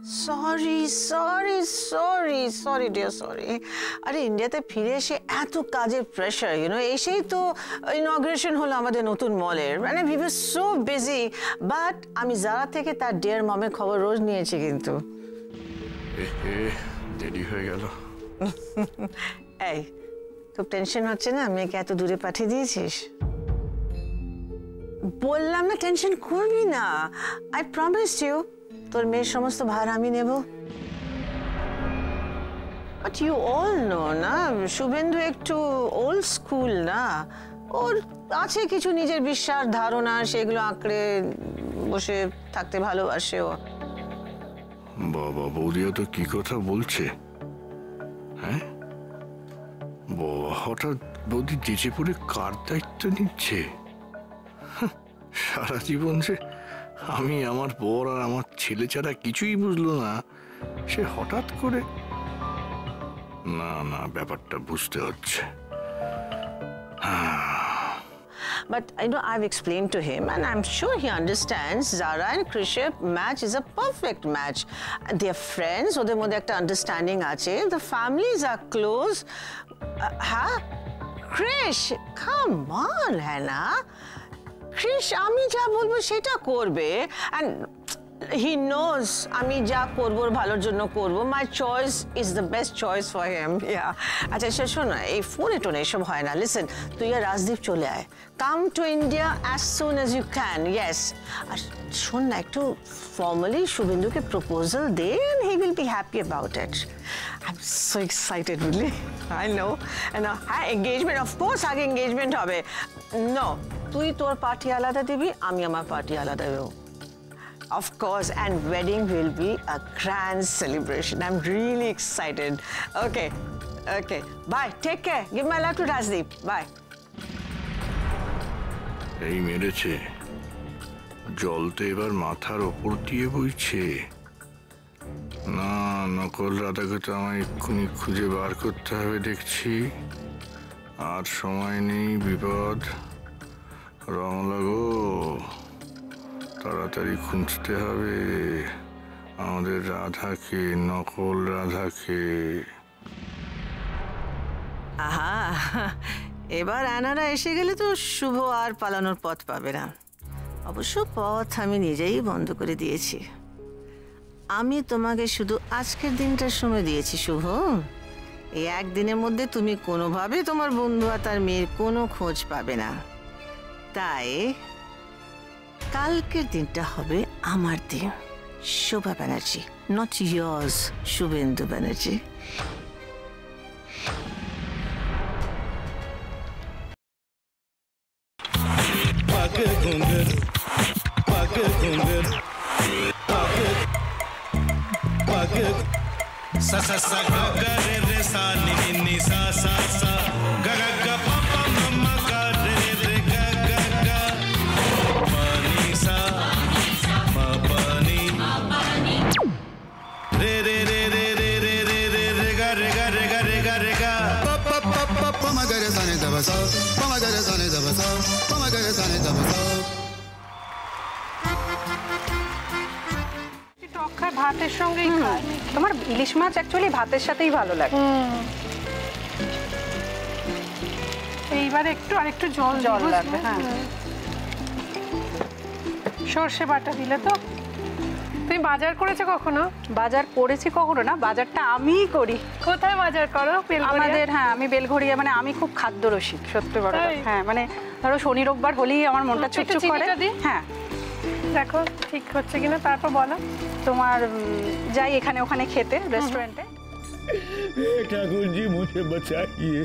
Sorry sorry sorry sorry dear sorry. আরে ইন্ডিয়াতে ফিরে এসে এত কাজের প্রেশার, এসেই তো ইনগ্রেশন হলো আমাদের নতুন মলের, মানে we were so busy. But আমি যারা থেকে তার ডিয়ার মমের খবর রোজ নিয়েছি কিন্তু। দেরি হয়ে গেল। এই খুব টেনশন হচ্ছে না মেয়েকে এত দূরে পাঠিয়ে দিয়েছিস? বললাম না টেনশন করবি না, আই প্রমিস ইউ তোর মেয়ের সমস্ত ভার আমি নেব। বাট ইউ অল নো না শুভেন্দু একটু ওল্ড স্কুল না, ওর আছে কিছু নিজের বিশ্বাস ধারণা, সেগুলো আঁকড়ে বসে থাকতে ভালোবাসে ও। বাবা বৌদিও তো কি কথা বলছে, হ্যাঁ হঠাৎ বৌদি যেচে পড়ে কার দায়িত্ব নিচ্ছে? সারা জীবন যে আমি আমার বর আর আমার ছেলে ছাড়া কিছুই বুঝলো না, সে হঠাৎ করে না না ব্যাপারটা বুঝতে হচ্ছে। But I've explained to him, and I'm sure he understands. Zara and Krisha match is a perfect match. They're friends, ওদের মধ্যে একটা understanding আছে. The families are close. Huh? Krish, come on, Hannah. Krish, আমি যা বলবো সেটা করবে, and he knows আমি যা করব ওর ভালোর জন্য করব। My choice is the best choice for him. Yeah. আচ্ছা শোন না, এই ফোনে টোনে এসব হয় না। লিসেন, তুই আর রাজদীপ চলে আয়। Come to India as soon as you can. Yes. আর শোন না, একটু ফর্মালি শুভেন্দুকে প্রপোজাল দে, and he will be happy about it. I'm so excited, really. I know. And হ্যাঁ, এঙ্গেজমেন্ট, অফ কোর্স আগে এঙ্গেজমেন্ট হবে। নো, তুই তোর পার্টি আলাদা দিবি, আমি আমার পার্টি আলাদা দেবো। Of course, and wedding will be a grand celebration. I'm really excited. Okay. Bye. Take care. Give my love to Rajdeep. Bye. এই মেরেছে, জল তো এবার মাথার ওপর দিয়ে বইছে। না, নকল রাধাকে তো আমায় এক্ষুনি খুঁজে বার করতে হবে দেখছি। আর সময় নেই, বিপদ। রমলা গো, তাড়াতাড়ি খুঁজতে হবে আমাদের রাধাকে, নকল রাধাকে। আহা, এবার আনারা এসে গেলে তো শুভ আর পালানোর পথ পাবে না। অবশ্য পথ আমি নিজেই বন্ধ করে দিয়েছি। আমি তোমাকে শুধু আজকের দিনটার সময় দিয়েছি শুভ। এই একদিনের মধ্যে তুমি কোনোভাবে তোমার বন্ধু আর তার মেয়ের কোনো খোঁজ পাবে না। তাই কালকের দিনটা হবে আমার দিন। Shobha Banerjee, not yours Suvendu Banerjee. sa sa sa ga ga re re sa ni ni ni sa sa sa ga ga ga pa pa ma ma ga re re ga ga ga pa ni sa ma pa ni re re re re re re re re re ga re ga re ga re ga re ga pa pa pa pa pa ma ga re sa ni da ba sa pa ma ga re sa ni da ba sa pa ma ga re sa ni da ba sa। ভাতের সঙ্গেই খায়। তোমার ইলিশ মাছ actually ভাতের সাথেই ভালো লাগে। এইবার আরেকটু জল লাগবে। হ্যাঁ, সর্ষে বাটা দিলে তো। তুমি বাজার করেছো কখনো? বাজার করেছি কখনো না, বাজারটা আমিই করি। কোথায় বাজার করো? আমাদের, হ্যাঁ আমি বেলঘড়িয়া, মানে আমি খুব খাদ্য রসিক, সত্যি বড়। হ্যাঁ, মানে ধরো শনি রোববার হলেই আমার মনটা চুপচুপ করে। হ্যাঁ, দেখো ঠিক হচ্ছে কিনা, তারপর বলো। তোমার যাই এখানে ওখানে খেতে, रेस्टोरेंटे। ठाकुर जी मुझे बचाइए,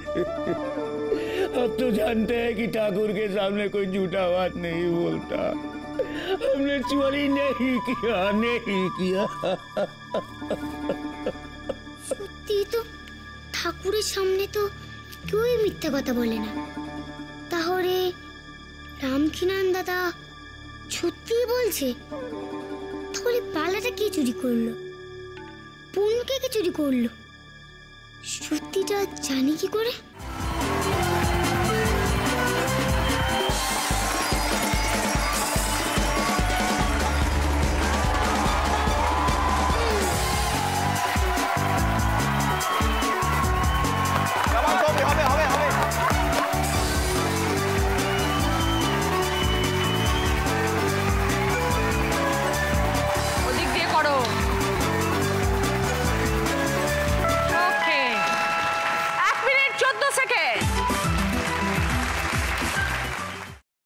अब तो जानते हैं कि ठाकुर के सामने कोई झूठा बात नहीं बोलता। हमने चोरी नहीं किया। সত্যি তো, ঠাকুরের সামনে তো কেউই মিথ্যা কথা বলে না। তাহলে রামকিনান দাদা সত্যিই বলছে? তাহলে পালাটা কে চুরি করলো? পুনকে কে চুরি করলো? সত্যিটা জানি কি করে?